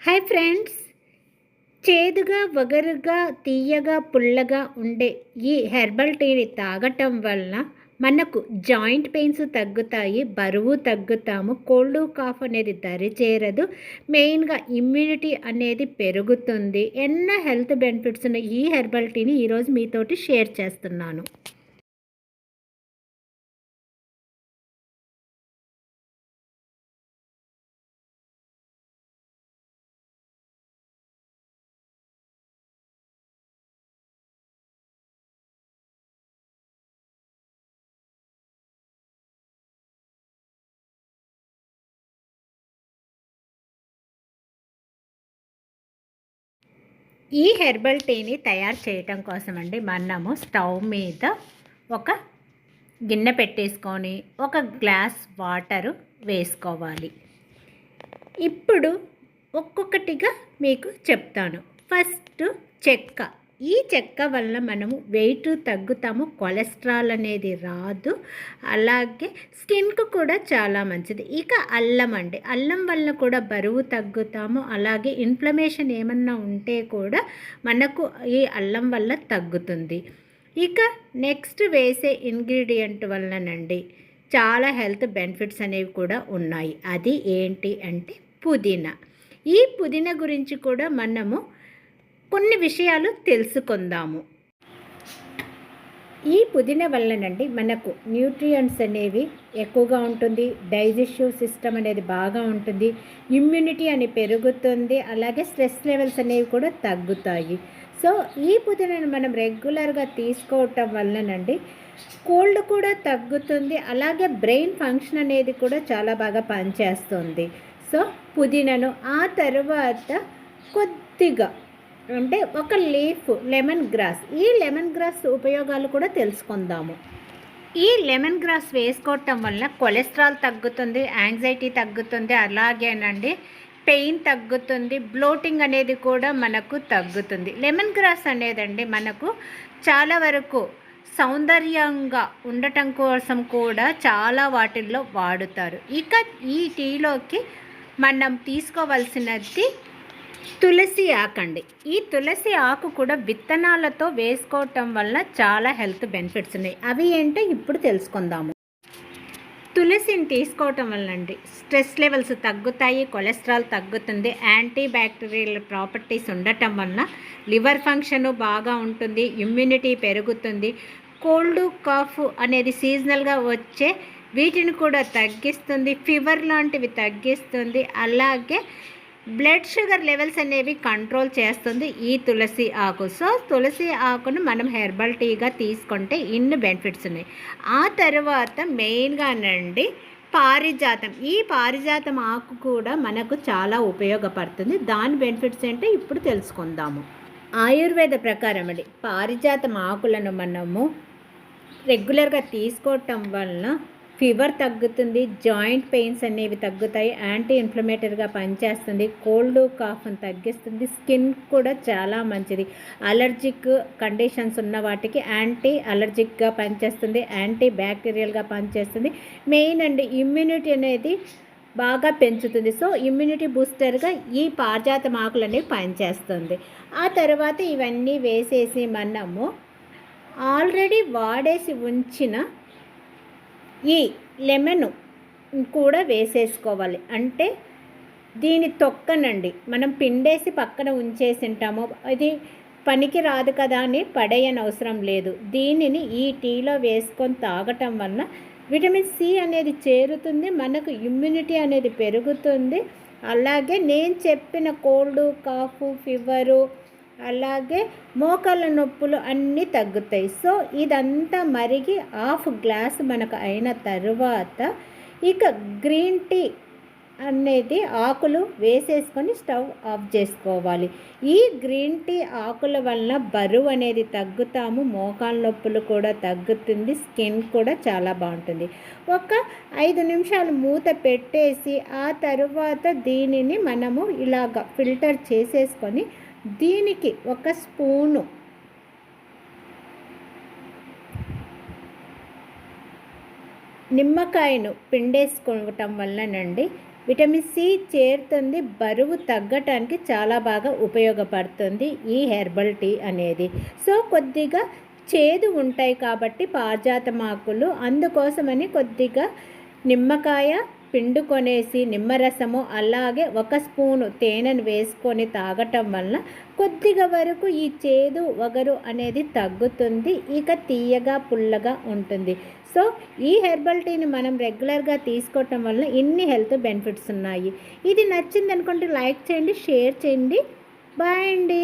Hi friends, చేదుగా వగరుగా తీయగా పుల్లగా ఉండే ఈ హెర్బల్ టీని తాగటం వలన మనకు జాయింట్ పెయిన్స్ తగ్గుతాయి, బరువు తగ్గుతాము, కోల్డ్ కాఫ్ అనేది దరి చేరదు, మెయిన్గా ఇమ్యూనిటీ అనేది పెరుగుతుంది. ఎన్నో హెల్త్ బెనిఫిట్స్ ఉన్న ఈ హెర్బల్ టీని ఈరోజు మీతోటి షేర్ చేస్తున్నాను. ఈ హెర్బల్ టీని తయారు చేయటం కోసం అండి మనము స్టవ్ మీద ఒక గిన్నె పెట్టేసుకొని ఒక గ్లాస్ వాటరు వేసుకోవాలి. ఇప్పుడు ఒక్కొక్కటిగా మీకు చెప్తాను. ఫస్ట్ చెక్క. ఈ చెక్క వల్ల మనము వెయిట్ తగ్గుతాము, కొలెస్ట్రాల్ అనేది రాదు, అలాగే స్కిన్కు కూడా చాలా మంచిది. ఇక అల్లం అండి, అల్లం వల్ల కూడా బరువు తగ్గుతాము, అలాగే ఇన్ఫ్లమేషన్ ఏమన్నా ఉంటే కూడా మనకు ఈ అల్లం వల్ల తగ్గుతుంది. ఇక నెక్స్ట్ వేసే ఇంగ్రీడియంట్ వల్లనండి చాలా హెల్త్ బెనిఫిట్స్ అనేవి కూడా ఉన్నాయి. అది ఏంటి అంటే పుదీనా. ఈ పుదీనా గురించి కూడా మనము కొన్ని విషయాలు తెలుసుకుందాము. ఈ పుదీనా వల్లనండి మనకు న్యూట్రియంట్స్ అనేవి ఎక్కువగా ఉంటుంది, డైజెస్టివ్ సిస్టమ్ అనేది బాగా ఉంటుంది, ఇమ్యూనిటీ అని పెరుగుతుంది, అలాగే స్ట్రెస్ లెవెల్స్ అనేవి కూడా తగ్గుతాయి. సో ఈ పుదీనాను మనం రెగ్యులర్గా తీసుకోవటం వల్లనండి కోల్డ్ కూడా తగ్గుతుంది, అలాగే బ్రెయిన్ ఫంక్షన్ అనేది కూడా చాలా బాగా పనిచేస్తుంది. సో పుదీనాను ఆ తర్వాత కొద్దిగా అంటే ఒక లీఫ్ లెమన్ గ్రాస్. ఈ లెమన్ గ్రాస్ ఉపయోగాలు కూడా తెలుసుకుందాము. ఈ లెమన్ గ్రాస్ వేసుకోవటం వల్ల కొలెస్ట్రాల్ తగ్గుతుంది, యాంగ్జైటీ తగ్గుతుంది, అలాగేనండి పెయిన్ తగ్గుతుంది, బ్లోటింగ్ అనేది కూడా మనకు తగ్గుతుంది. లెమన్ గ్రాస్ అనేదండి మనకు చాలా వరకు సౌందర్యంగా ఉండటం కోసం కూడా చాలా వాటిల్లో వాడుతారు. ఇక ఈ టీలోకి మనం తీసుకోవాల్సినది తులసి ఆకండి. ఈ తులసి ఆకు కూడా విత్తనాలతో వేసుకోవటం వల్ల చాలా హెల్త్ బెనిఫిట్స్ ఉన్నాయి. అవి ఏంటో ఇప్పుడు తెలుసుకుందాము. తులసిని తీసుకోవటం వల్ల అండి స్ట్రెస్ లెవెల్స్ తగ్గుతాయి, కొలెస్ట్రాల్ తగ్గుతుంది, యాంటీ బ్యాక్టీరియల్ ప్రాపర్టీస్ ఉండటం వలన లివర్ ఫంక్షన్ బాగా ఉంటుంది, ఇమ్యూనిటీ పెరుగుతుంది, కోల్డ్ కాఫ్ అనేది సీజనల్గా వచ్చే వీటిని కూడా తగ్గిస్తుంది, ఫీవర్ లాంటివి తగ్గిస్తుంది, అలాగే బ్లడ్ షుగర్ లెవెల్స్ అనేవి కంట్రోల్ చేస్తుంది ఈ తులసి ఆకు. సో తులసి ఆకును మనం హెర్బల్ టీగా తీసుకుంటే ఇన్ని బెనిఫిట్స్ ఉన్నాయి. ఆ తర్వాత మెయిన్గానండి పారిజాతం. ఈ పారిజాతం ఆకు కూడా మనకు చాలా ఉపయోగపడుతుంది. దాని బెనిఫిట్స్ ఏంటో ఇప్పుడు తెలుసుకుందాము. ఆయుర్వేద ప్రకారం అండి పారిజాతం ఆకులను మనము రెగ్యులర్గా తీసుకోవటం వలన ఫీవర్ తగ్గుతుంది, జాయింట్ పెయిన్స్ అనేవి తగ్గుతాయి, యాంటీ ఇన్ఫ్లమేటరీగా పనిచేస్తుంది, కోల్డ్ కాఫ్ని తగ్గిస్తుంది, స్కిన్ కూడా చాలా మంచిది, అలర్జిక్ కండిషన్స్ ఉన్న వాటికి యాంటీ అలర్జిక్గా పనిచేస్తుంది, యాంటీ బ్యాక్టీరియల్గా పనిచేస్తుంది, మెయిన్ అండి ఇమ్యూనిటీ అనేది బాగా పెంచుతుంది. సో ఇమ్యూనిటీ బూస్టర్గా ఈ పారిజాతం ఆకులు అనేవి పనిచేస్తుంది. ఆ తర్వాత ఇవన్నీ వేసేసి మనము ఆల్రెడీ వాడేసి ఉంచిన ఈ లెమన్ కూడా వేసేసుకోవాలి. అంటే దీని తొక్కనండి మనం పిండేసి పక్కన ఉంచేసి ఉంటాము, ఇది పనికి రాదు కదా అని పడేయని అవసరం లేదు. దీనిని ఈ టీలో వేసుకొని తాగటం వలన విటమిన్ సి అనేది చేరుతుంది, మనకు ఇమ్యూనిటీ అనేది పెరుగుతుంది, అలాగే నేను చెప్పిన కోల్డ్ కాఫ్ ఫీవరు అలాగే మోకాళ్ళ నొప్పులు అన్నీ తగ్గుతాయి. సో ఇదంతా మరిగి హాఫ్ గ్లాస్ మనకు అయిన తర్వాత ఇక గ్రీన్ టీ అనేది ఆకులు వేసేసుకొని స్టవ్ ఆఫ్ చేసుకోవాలి. ఈ గ్రీన్ టీ ఆకుల వలన బరువు అనేది తగ్గుతాము, మోకాళ్ళ నొప్పులు కూడా తగ్గుతుంది, స్కిన్ కూడా చాలా బాగుంటుంది. ఒక 5 నిమిషాలు మూత పెట్టేసి ఆ తర్వాత దీనిని మనము ఇలాగ ఫిల్టర్ చేసేసుకొని దీనికి ఒక స్పూను నిమ్మకాయను పిండేసుకోవటం వల్లనండి విటమిన్ సి చేరుతుంది, బరువు తగ్గటానికి చాలా బాగా ఉపయోగపడుతుంది ఈ హెర్బల్ టీ అనేది. సో కొద్దిగా చేదు ఉంటాయి కాబట్టి పారిజాతమాకులు, అందుకోసమని కొద్దిగా నిమ్మకాయ పిండుకొనేసి నిమ్మరసము అలాగే 1 స్పూను తేనెను వేసుకొని తాగటం వలన కొద్దిగా వరకు ఈ చేదు వగరు అనేది తగ్గుతుంది, ఇక తీయగా పుల్లగా ఉంటుంది. సో ఈ హెర్బల్ టీని మనం రెగ్యులర్గా తీసుకోవటం వల్ల ఇన్ని హెల్త్ బెనిఫిట్స్ ఉన్నాయి. ఇది నచ్చింది అనుకుంటే లైక్ చేయండి, షేర్ చేయండి. బాయ్ అండి.